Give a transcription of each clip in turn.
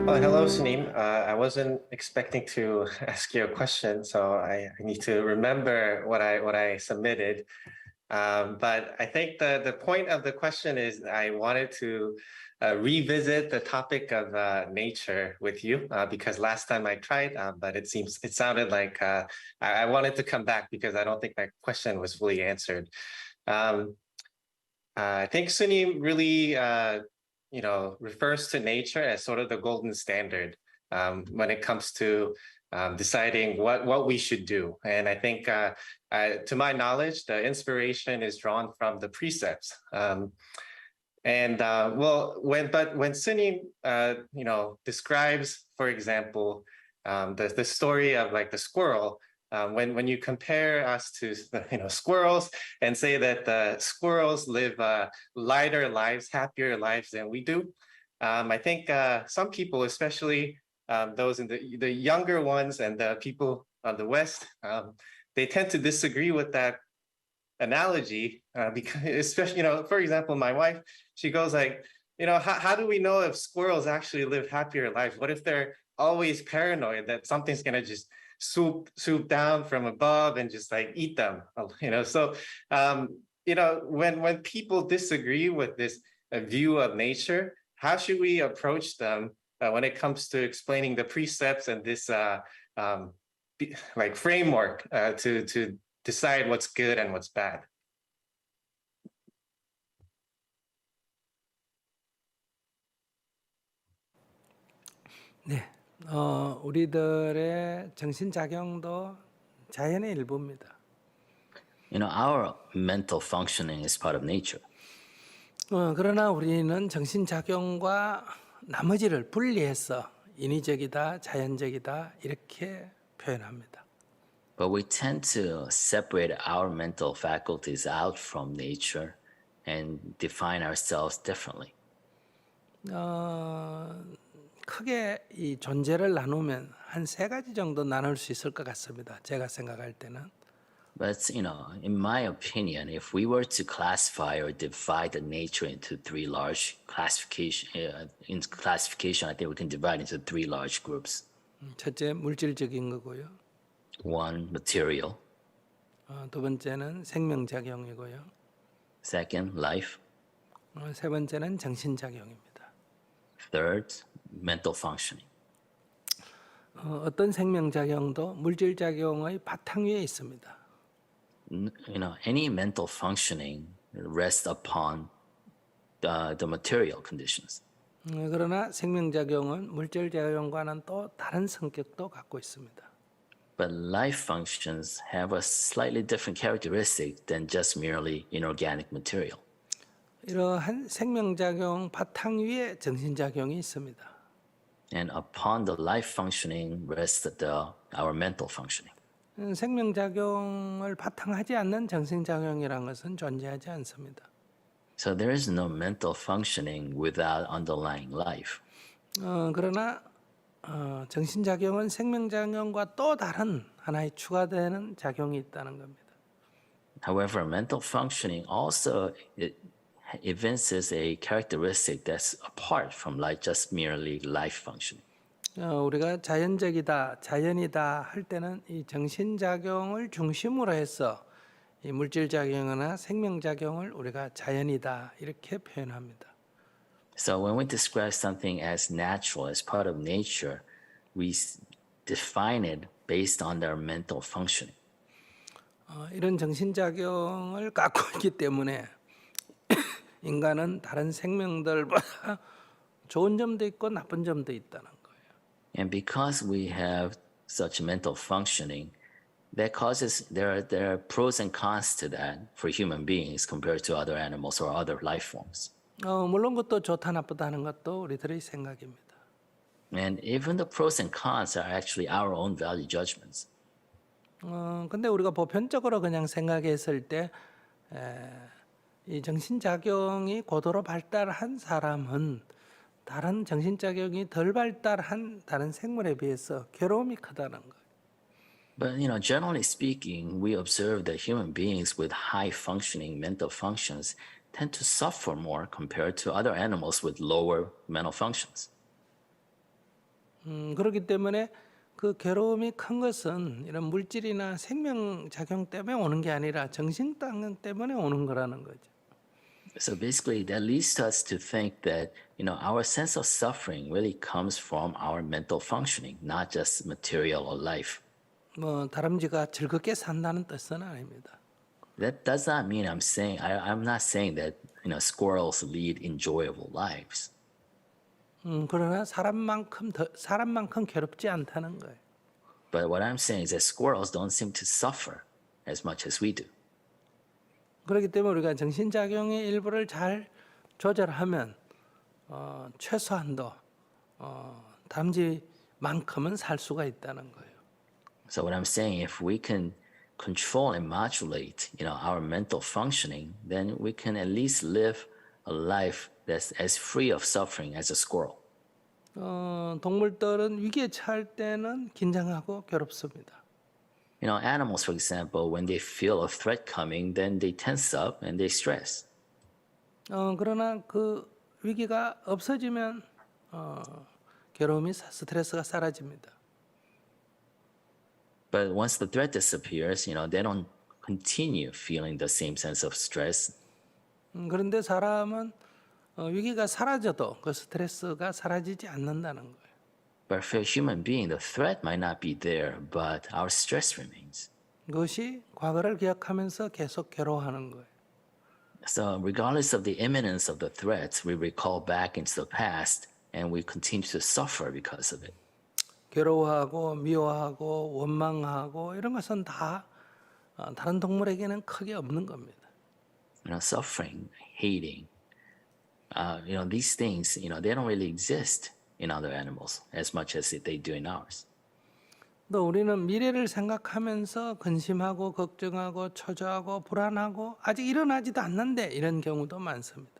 Oh, hello, Sunim. I wasn't expecting to ask you a question, so I need to remember what I submitted. But I think the point of the question is I wanted to revisit the topic of nature with you because last time I tried, but it sounded like I wanted to come back because I don't think my question was fully answered. Um, I think Sunim really, refers to nature as sort of the golden standard when it comes to deciding what we should do. And I think, to my knowledge, the inspiration is drawn from the precepts. When Sunim, describes, for example, the story of like the squirrel, when you compare us to squirrels and say that the squirrels live lighter lives, happier lives than we do, I think some people, especially those in the younger ones and the people on the West, they tend to disagree with that analogy because especially for example my wife, she goes like, how do we know if squirrels actually live happier lives? What if they're always paranoid that something's going to just swoop down from above and just like eat them? So when people disagree with this view of nature, how should we approach them when it comes to explaining the precepts and this like framework to decide what's good and what's bad? 네, 우리들의 정신작용도 자연의 일부입니다. Our mental functioning is part of nature. 그러나 우리는 정신작용과 나머지를 분리해서 인위적이다, 자연적이다 이렇게 표현합니다. But we tend to separate our mental faculties out from nature and define ourselves differently. 크게 이 존재를 나누면 한 세 가지 정도 나눌 수 있을 것 같습니다. 제가 생각할 때는. But, in my opinion, if we were to classify or divide the nature into three large classification, I think we can divide into three large groups. 첫째, 물질적인 거고요. One, material. 두 번째는 생명작용이고요. Second, life. 세 번째는 정신작용입니다. Third, mental functioning. 어떤 생명작용도 물질작용의 바탕 위에 있습니다. Any mental functioning rests upon the material conditions. 그러나 생명작용은 물질작용과는 또 다른 성격도 갖고 있습니다. But life functions have a slightly different characteristic than just merely inorganic material. 이러한 생명작용 바탕 위에 정신작용이 있습니다. And upon the life functioning rests our mental functioning. 생명작용을 바탕하지 않는 정신작용이라는 것은 존재하지 않습니다. So there is no mental functioning without underlying life. 그러나 정신작용은 생명작용과 또 다른 하나의 추가되는 작용이 있다는 겁니다. However, mental functioning also evinces a characteristic that's apart from just merely life functioning. 우리가 자연적이다, 자연이다 할 때는 이 정신작용을 중심으로 해서 이 물질작용이나 생명작용을 우리가 자연이다 이렇게 표현합니다. So when we describe something as natural, as part of nature, we define it based on their mental functioning. 이런 정신작용을 갖고 있기 때문에 인간은 다른 생명들보다 좋은 점도 있고 나쁜 점도 있다는 거예요. And because we have such mental functioning, that causes there are pros and cons to that for human beings compared to other animals or other life forms. 물론 그것도 좋다 나쁘다 하는 것도 우리들의 생각입니다. And even the pros and cons are actually our own value judgments. 근데 우리가 보편적으로 그냥 생각했을 때 이 정신작용이 고도로 발달한 사람은 다른 정신작용이 덜 발달한 다른 생물에 비해서 괴로움이 크다는 거예요. But generally speaking, we observe that human beings with high functioning mental functions tend to suffer more compared to other animals with lower mental functions. 그렇기 때문에 그 괴로움이 큰 것은 이런 물질이나 생명 작용 때문에 오는 게 아니라 정신 작용 때문에 오는 거라는 거죠. So basically, that leads us to think that our sense of suffering really comes from our mental functioning, not just material or life. 뭐 다람쥐가 즐겁게 산다는 뜻은 아닙니다. That does not mean I'm not saying that squirrels lead enjoyable lives. 그러나 사람만큼 괴롭지 않다는 거예요. But what I'm saying is that squirrels don't seem to suffer as much as we do. 그렇기 때문에 우리가 정신작용의 일부를 잘 조절하면 최소한도 다람쥐만큼은 살 수가 있다는 거예요. So what I'm saying, if we can control and modulate, our mental functioning, then we can at least live a life that's as free of suffering as a squirrel. 동물들은 위기에 처할 때는 긴장하고 괴롭습니다. Animals, for example, when they feel a threat coming, then they tense up and they stress. 그러나 그 위기가 없어지면 괴로움이 스트레스가 사라집니다. But once the threat disappears, they don't continue feeling the same sense of stress. 그런데 사람은 위기가 사라져도 그 스트레스가 사라지지 않는다는 거예요. But for a human being, the threat might not be there, but our stress remains. 그것이 과거를 기억하면서 계속 괴로워하는 거예요. So regardless of the imminence of the threats, we recall back into the past and we continue to suffer because of it. 괴로워하고 미워하고 원망하고 이런 것은 다 다른 동물에게는 크게 없는 겁니다. Suffering, hating, these things, they don't really exist in other animals as much as they do in ours. 또 우리는 미래를 생각하면서 근심하고 걱정하고 초조하고 불안하고 아직 일어나지도 않는데 이런 경우도 많습니다.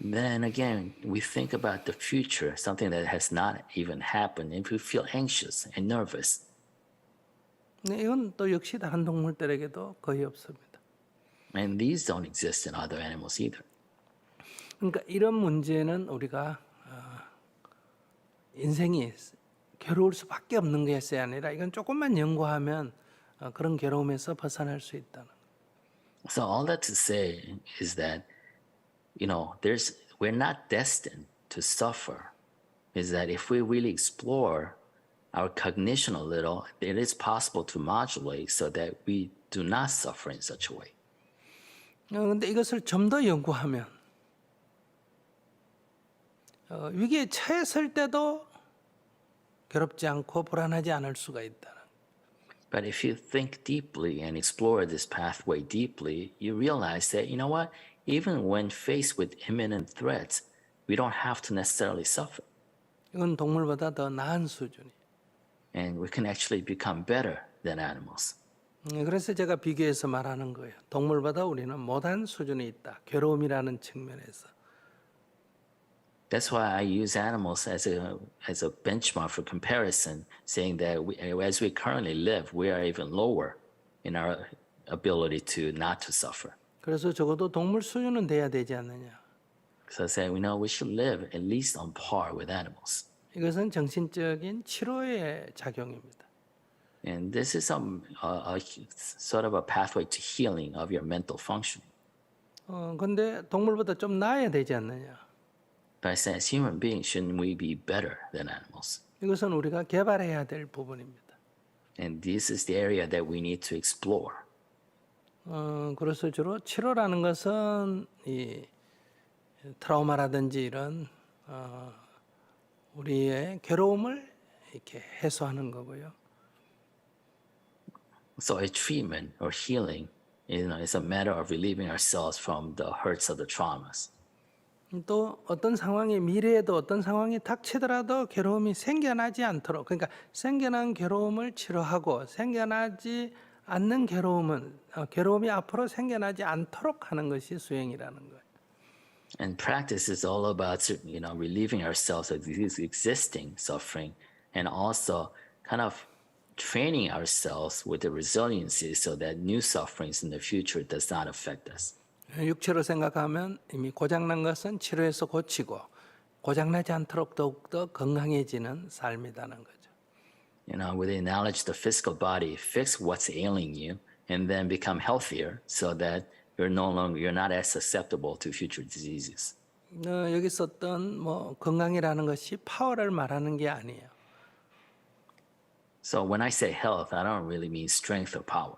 Then again, we think about the future, something that has not even happened, and we feel anxious and nervous. 이건 또 역시 다른 동물들에게도 거의 없습니다. And these don't exist in other animals either. 그러니까 이런 문제는 우리가 인생이 괴로울 수밖에 없는 것이 아니라 이건 조금만 연구하면 그런 괴로움에서 벗어날 수 있다는. So all that to say is that, we're not destined to suffer. Is that if we really explore our cognition a little, it is possible to modulate so that we do not suffer in such a way. 그런데 이것을 좀 더 연구하면 위기에 처했을 때도 괴롭지 않고 불안하지 않을 수가 있다는. But if you think deeply and explore this pathway deeply, you realize that, even when faced with imminent threats, we don't have to necessarily suffer. 이건 동물보다 더 나은 수준이. And we can actually become better than animals. 그래서 제가 비교해서 말하는 거예요. 동물보다 우리는 못한 수준에 있다. 괴로움이라는 측면에서. That's why I use animals as a benchmark for comparison, saying that as we currently live, we are even lower in our ability not to suffer. 그래서 적어도 동물 수준은 돼야 되지 않느냐. So I say, we should live at least on par with animals. 이것은 정신적인 치료의 작용입니다. And this is a sort of a pathway to healing of your mental functioning. 근데 동물보다 좀 나아야 되지 않느냐. But I say, as human beings, shouldn't we be better than animals? 이것은 우리가 개발해야 될 부분입니다. And this is the area that we need to explore. 그래서 주로 치료라는 것은 이 트라우마라든지 이런 우리의 괴로움을 이렇게 해소하는 거고요. So a treatment or healing, is a matter of relieving ourselves from the hurts of the traumas. 또 어떤 상황이 미래에도 어떤 상황이 닥치더라도 괴로움이 생겨나지 않도록, 그러니까 생겨난 괴로움을 치료하고 생겨나지 않는 괴로움이 앞으로 생겨나지 않도록 하는 것이 수행이라는 거예요. And practice is all about, relieving ourselves of this existing suffering and also kind of training ourselves with the resiliency so that new sufferings in the future does not affect us. 육체로 생각하면 이미 고장난 것은 치료해서 고치고 고장나지 않도록 더욱더 건강해지는 삶이라는 거죠. You know, with the analogy of the physical body, fix what's ailing you and then become healthier so that you're not as susceptible to future diseases. 여기 썼던 뭐 건강이라는 것이 파워를 말하는 게 아니에요. So when I say health, I don't really mean strength or power.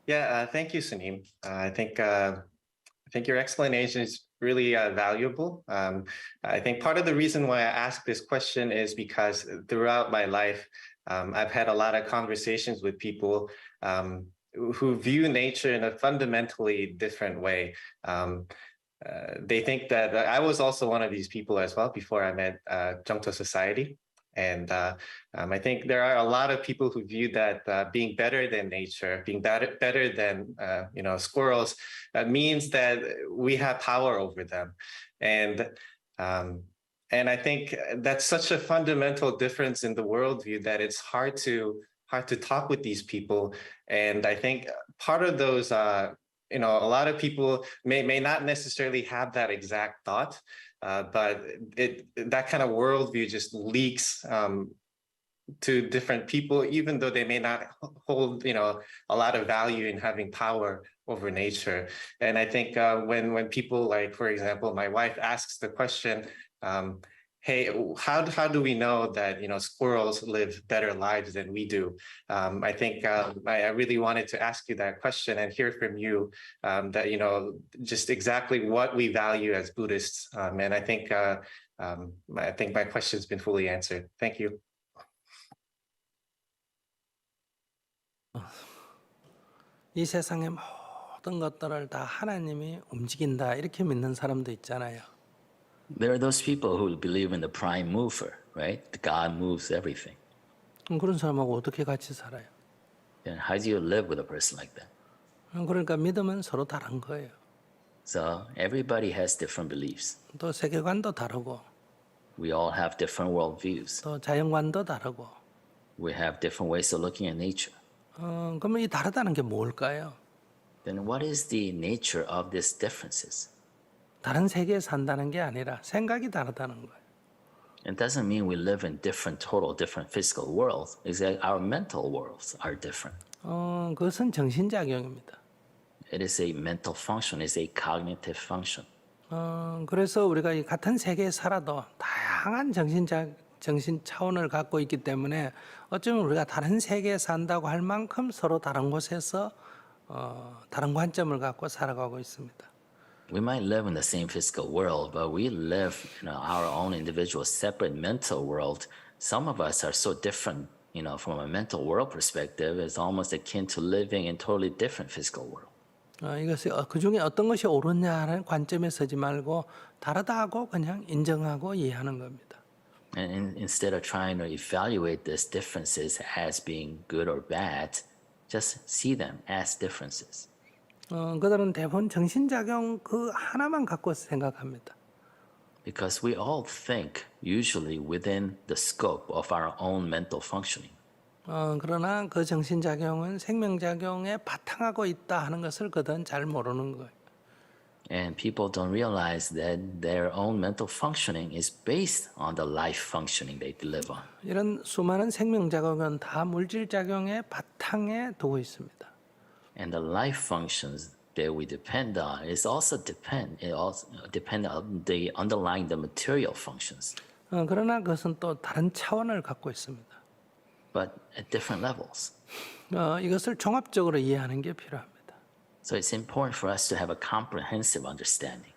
Yeah, thank you, Sunim. I think your explanation is really valuable. I think part of the reason why I ask this question is because throughout my life, I've had a lot of conversations with people who view nature in a fundamentally different way. They think that I was also one of these people as well before I met Jungto Society. And I think there are a lot of people who view that being better than nature, being better than squirrels, means that we have power over them, and I think that's such a fundamental difference in the worldview that it's hard to talk with these people. And I think part of those, a lot of people may not necessarily have that exact thought. But that kind of worldview just leaks to different people, even though they may not hold, a lot of value in having power over nature. And I think when people, like, for example, my wife asks the question, hey, how do we know that squirrels live better lives than we do? I think I really wanted to ask you that question and hear from you that just exactly what we value as Buddhists. And I think my question's been fully answered. Thank you. 이 세상의 모든 것들을 다 하나님이 움직인다 이렇게 믿는 사람도 있잖아요. There are those people who believe in the prime mover, right? God moves everything. 그런 사람하고 어떻게 같이 살아요? And how do you live with a person like that? 그러니까 믿음은 서로 다른 거예요. So everybody has different beliefs. 또 세계관도 다르고 We all have different worldviews. 또 자연관도 다르고 We have different ways of looking at nature. 그러면 이 다르다는 게 뭘까요? Then what is the nature of these differences? 다른 세계에 산다는 게 아니라 생각이 다르다는 거예요. It doesn't mean we live in different physical worlds. It's that our mental worlds are different. 그것은 정신작용입니다. It is a mental function. It's a cognitive function. 그래서 우리가 이 같은 세계에 살아도 다양한 정신 차원을 갖고 있기 때문에 어쩌면 우리가 다른 세계에 산다고 할 만큼 서로 다른 곳에서 다른 관점을 갖고 살아가고 있습니다. We might live in the same physical world, but we live in our own individual, separate mental world. Some of us are so different, from a mental world perspective, it's almost akin to living in totally different physical world. 이것이 그 중에 어떤 것이 옳으냐는 관점에 서지 말고 다르다고 그냥 인정하고 이해하는 겁니다. And instead of trying to evaluate these differences as being good or bad, just see them as differences. 그들은 대부분 정신작용 그 하나만 갖고 생각합니다. Because we all think usually within the scope of our own mental functioning. 그러나 그 정신작용은 생명작용에 바탕하고 있다 하는 것을 그들은 잘 모르는 거예요. And people don't realize that their own mental functioning is based on the life functioning they live on. 이런 수많은 생명작용은 다 물질작용의 바탕에 두고 있습니다. And the life functions that we depend on depend on the underlying the material functions. 그러나 그것은 또 다른 차원을 갖고 있습니다. But at different levels. 이것을 종합적으로 이해하는 게 필요합니다. So it's important for us to have a comprehensive understanding.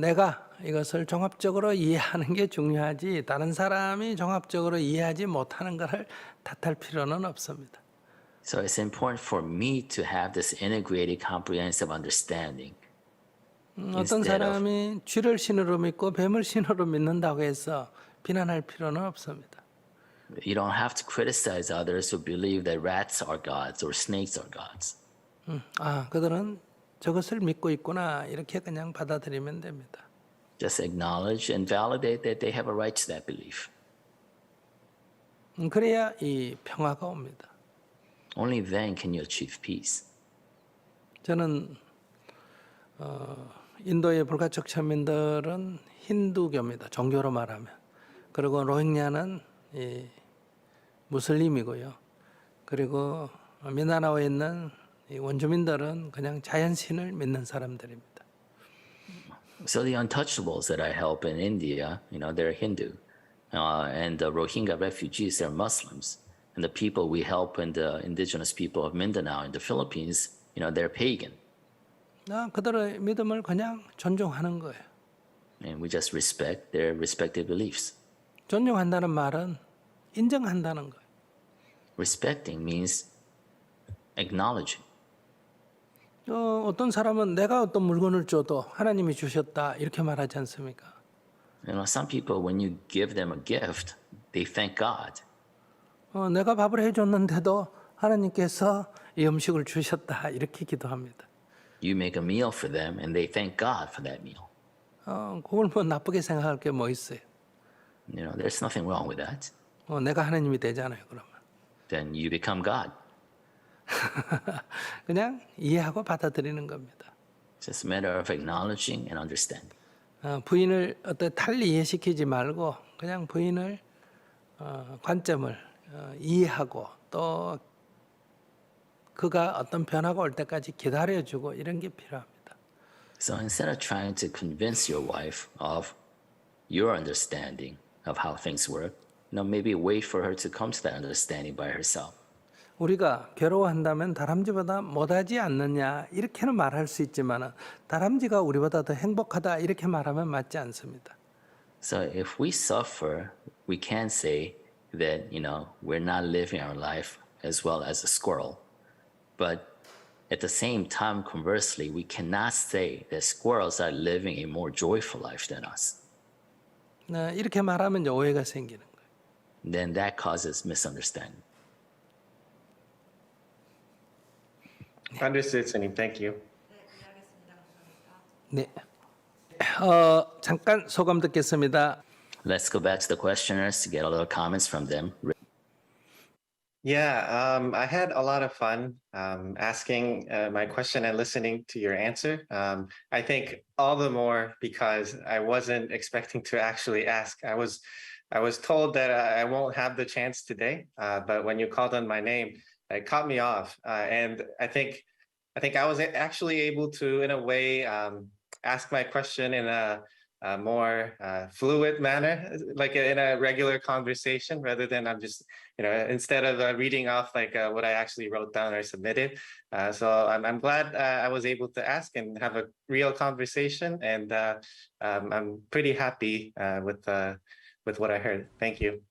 내가 이것을 종합적으로 이해하는 게 중요하지 다른 사람이 종합적으로 이해하지 못하는 것을 탓할 필요는 없습니다. So it's important for me to have this integrated, comprehensive understanding. 어떤 사람이 쥐를 신으로 믿고 뱀을 신으로 믿는다고 해서 비난할 필요는 없습니다. You don't have to criticize others who believe that rats are gods or snakes are gods. 그들은 저것을 믿고 있구나 이렇게 그냥 받아들이면 됩니다. Just acknowledge and validate that they have a right to that belief. 그래야 이 평화가 옵니다. Only then can you achieve peace. 저는 인도의 불가촉 천민들은 힌두교입니다. 종교로 말하면. 그리고 로힝야는 이 무슬림이고요. 그리고 미나라오에 있는 이 원주민들은 그냥 자연신을 믿는 사람들입니다. So the untouchables that I help in India, they're Hindu, and the Rohingya refugees, they're Muslims, and the people we help in the indigenous people of Mindanao in the Philippines, they're pagan, 그들의 믿음을 그냥 존중하는 거예요. and we just respect their respective beliefs. 존중한다는 말은 인정한다는 거예요. Respecting means acknowledging. 어떤 사람은 내가 어떤 물건을 줘도 하나님이 주셨다 이렇게 말하지 않습니까? Some people, when you give them a gift, they thank God. 내가 밥을 해줬는데도 하나님께서 이 음식을 주셨다 이렇게 기도합니다. You make a meal for them, and they thank God for that meal. 그걸 뭐 나쁘게 생각할 게 뭐 있어요? There's nothing wrong with that. 내가 하나님이 되잖아요, 그러면. Then you become God. 그냥 이해하고 받아들이는 겁니다. It's just a matter of acknowledging and understanding. 부인을 어떤 달리 이해시키지 말고 그냥 부인을 관점을 이해하고 또 그가 어떤 변화가 올 때까지 기다려주고 이런 게 필요합니다. So instead of trying to convince your wife of your understanding of how things work, maybe wait for her to come to that understanding by herself. 우리가 괴로워한다면 다람쥐보다 못하지 않느냐 이렇게는 말할 수 있지만 다람쥐가 우리보다 더 행복하다 이렇게 말하면 맞지 않습니다. So if we suffer, we can't say that, we're not living our life as well as a squirrel. But at the same time, conversely, we cannot say that squirrels are living a more joyful life than us. 이렇게 말하면 이제 오해가 생기는 거예요. Then that causes misunderstanding. Understood, Sunny. Thank you. 네. 잠깐 소감 듣겠습니다. Let's go back to the questioners to get a little comments from them. Yeah, I had a lot of fun asking my question and listening to your answer. I think all the more because I wasn't expecting to actually ask. I was told that I won't have the chance today, but when you called on my name, it caught me off, and I think I was actually able to, in a way, ask my question in a more fluid manner, like in a regular conversation, rather than I'm just, instead of reading off like what I actually wrote down or submitted. So I'm glad I was able to ask and have a real conversation, and I'm pretty happy with what I heard. Thank you.